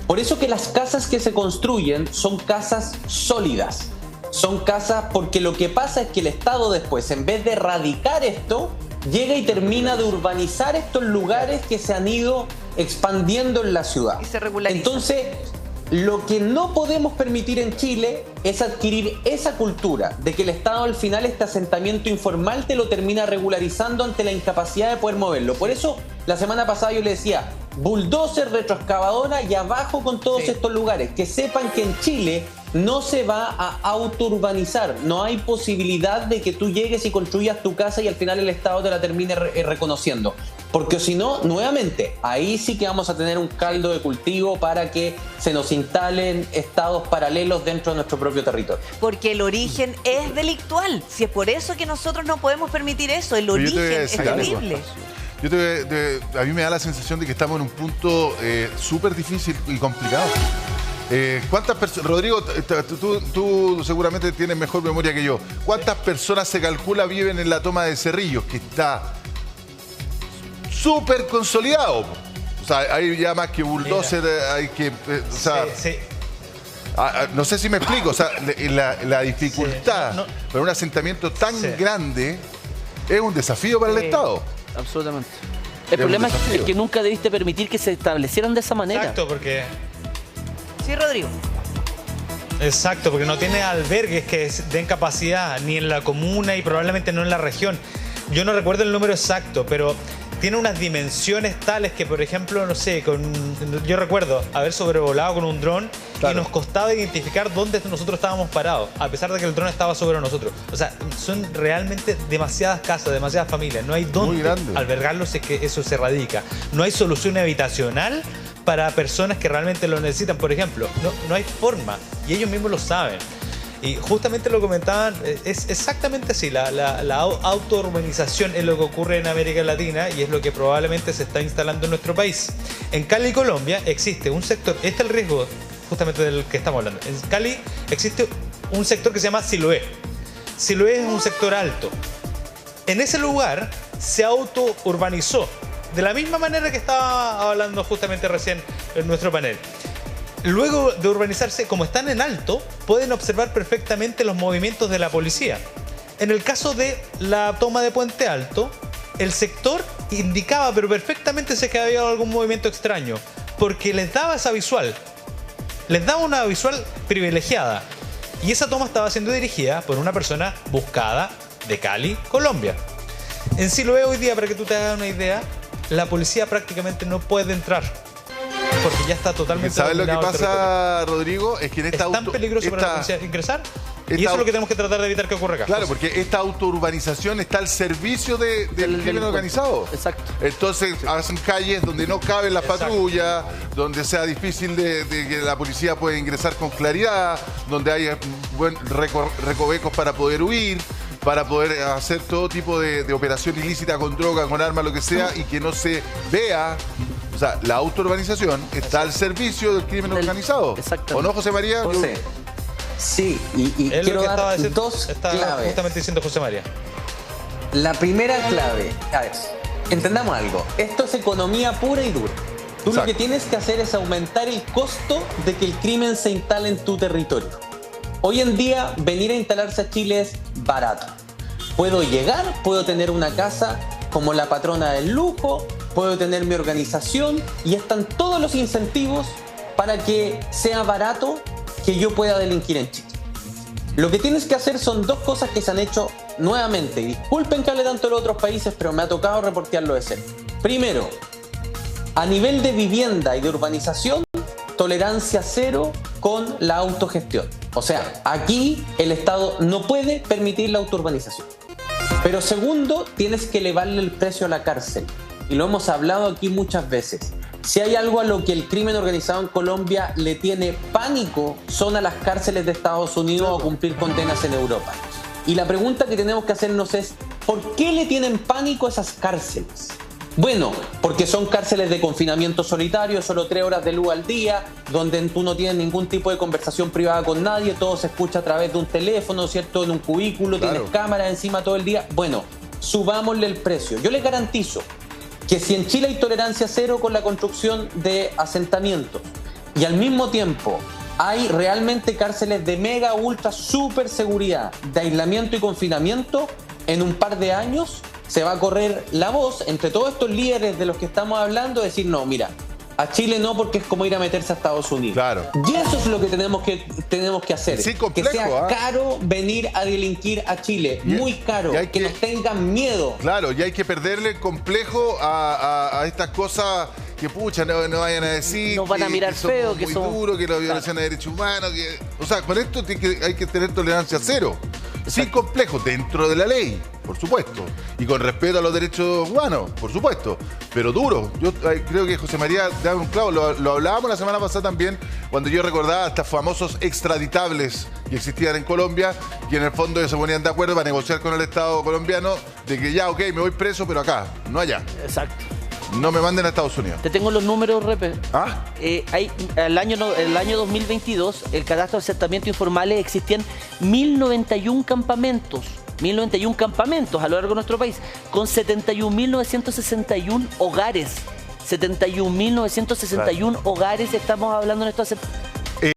Por eso que las casas que se construyen son casas sólidas. Son casas porque lo que pasa es que el Estado después, en vez de erradicar esto, llega y termina de urbanizar estos lugares que se han ido expandiendo en la ciudad. Y se regulariza. Entonces, lo que no podemos permitir en Chile es adquirir esa cultura de que el Estado al final este asentamiento informal te lo termina regularizando ante la incapacidad de poder moverlo. Por eso, la semana pasada yo le decía, bulldozer, retroexcavadora y abajo con todos estos lugares. Que sepan que en Chile no se va a autourbanizar. No hay posibilidad de que tú llegues y construyas tu casa y al final el Estado te la termine reconociendo. Porque si no, nuevamente, ahí sí que vamos a tener un caldo de cultivo para que se nos instalen estados paralelos dentro de nuestro propio territorio. Porque el origen es delictual. Si es por eso que nosotros no podemos permitir eso, el origen es terrible. A mí me da la sensación de que estamos en un punto súper difícil y complicado. ¿Cuántas personas, Rodrigo, tú seguramente tienes mejor memoria que yo, cuántas personas se calcula viven en la toma de Cerrillos, que está súper consolidado? O sea, hay ya más que bulldozer, hay que... no sé si me explico, o sea, la dificultad para un asentamiento tan grande es un desafío para el Estado. Absolutamente. El problema es que nunca debiste permitir que se establecieran de esa manera. Exacto, porque... Sí, Rodrigo. Exacto, porque no tiene albergues que den capacidad ni en la comuna y probablemente no en la región. Yo no recuerdo el número exacto, pero tiene unas dimensiones tales que, por ejemplo, no sé, yo recuerdo haber sobrevolado con un dron y nos costaba identificar dónde nosotros estábamos parados, a pesar de que el dron estaba sobre nosotros. O sea, son realmente demasiadas casas, demasiadas familias. No hay dónde albergarlos, es que eso se radica. No hay solución habitacional para personas que realmente lo necesitan. Por ejemplo, no hay forma, y ellos mismos lo saben. Y justamente lo comentaban, es exactamente así, la autourbanización es lo que ocurre en América Latina y es lo que probablemente se está instalando en nuestro país. En Cali, Colombia, existe un sector, este es el riesgo justamente del que estamos hablando. En Cali existe un sector que se llama Siloé. Siloé es un sector alto. En ese lugar se autourbanizó, de la misma manera que estaba hablando justamente recién en nuestro panel. Luego de urbanizarse, como están en alto, pueden observar perfectamente los movimientos de la policía. En el caso de la toma de Puente Alto, el sector indicaba pero perfectamente si es que había algún movimiento extraño, porque les daba esa visual. Les daba una visual privilegiada. Y esa toma estaba siendo dirigida por una persona buscada de Cali, Colombia. En Siloé hoy día, para que tú te hagas una idea, la policía prácticamente no puede entrar. Porque ya está totalmente... ¿Sabes lo que pasa, Rodrigo? Es que en esta es tan peligroso para la policía ingresar. Y eso es lo que tenemos que tratar de evitar que ocurra acá. Claro, porque esta autourbanización está al servicio del crimen organizado. Exacto. Entonces hacen calles donde no caben las patrullas, donde sea difícil de que la policía pueda ingresar con claridad, donde hay recovecos para poder huir, para poder hacer todo tipo de operación ilícita con droga, con armas, lo que sea, y que no se vea. O sea, la autourbanización está al servicio del crimen organizado. Exactamente. ¿O no, José María? José, sí, y quiero dar dos claves. Justamente diciendo José María. La primera clave, a ver, entendamos algo. Esto es economía pura y dura. Tú Exacto. lo que tienes que hacer es aumentar el costo de que el crimen se instale en tu territorio. Hoy en día, venir a instalarse a Chile es barato. Puedo llegar, puedo tener una casa como la patrona del lujo, puedo tener mi organización y están todos los incentivos para que sea barato que yo pueda delinquir en Chile. Lo que tienes que hacer son dos cosas que se han hecho nuevamente. Y disculpen que hable tanto de los otros países, pero me ha tocado reportearlo de cerca. Primero, a nivel de vivienda y de urbanización, tolerancia cero con la autogestión. O sea, aquí el Estado no puede permitir la autourbanización. Pero segundo, tienes que elevarle el precio a la cárcel. Y lo hemos hablado aquí muchas veces. Si hay algo a lo que el crimen organizado en Colombia le tiene pánico, son a las cárceles de Estados Unidos o cumplir condenas en Europa. Y la pregunta que tenemos que hacernos es, ¿por qué le tienen pánico a esas cárceles? Bueno, porque son cárceles de confinamiento solitario, solo 3 horas de luz al día, donde tú no tienes ningún tipo de conversación privada con nadie, todo se escucha a través de un teléfono, ¿cierto? En un cubículo, claro. Tienes cámaras encima todo el día. Bueno, subámosle el precio. Yo les garantizo que si en Chile hay tolerancia cero con la construcción de asentamientos y al mismo tiempo hay realmente cárceles de mega, ultra, super seguridad, de aislamiento y confinamiento, en un par de años se va a correr la voz entre todos estos líderes de los que estamos hablando, de decir, no, mira, a Chile no, porque es como ir a meterse a Estados Unidos. Claro. Y eso es lo que tenemos que hacer. Sí, complejo, que sea caro venir a delinquir a Chile. Muy caro. Que nos tengan miedo. Claro, y hay que perderle el complejo a estas cosas que, pucha, no vayan a decir. Nos van a mirar feo, que son muy duros, que la violación de derechos humanos. O sea, con esto hay que tener tolerancia cero. Sin complejo, dentro de la ley, por supuesto. Y con respeto a los derechos humanos, por supuesto. Pero duro. Yo creo que José María da un clavo. Lo hablábamos la semana pasada también, cuando yo recordaba estos famosos extraditables que existían en Colombia, que en el fondo se ponían de acuerdo para negociar con el Estado colombiano de que ya, ok, me voy preso, pero acá, no allá. Exacto. No me manden a Estados Unidos. Te tengo los números, Repe. ¿Ah? El año 2022, el cadastro de asentamientos informales, existían 1091 campamentos. 1091 campamentos a lo largo de nuestro país, con 71.961 hogares. 71.961 hogares estamos hablando en estos asentamientos.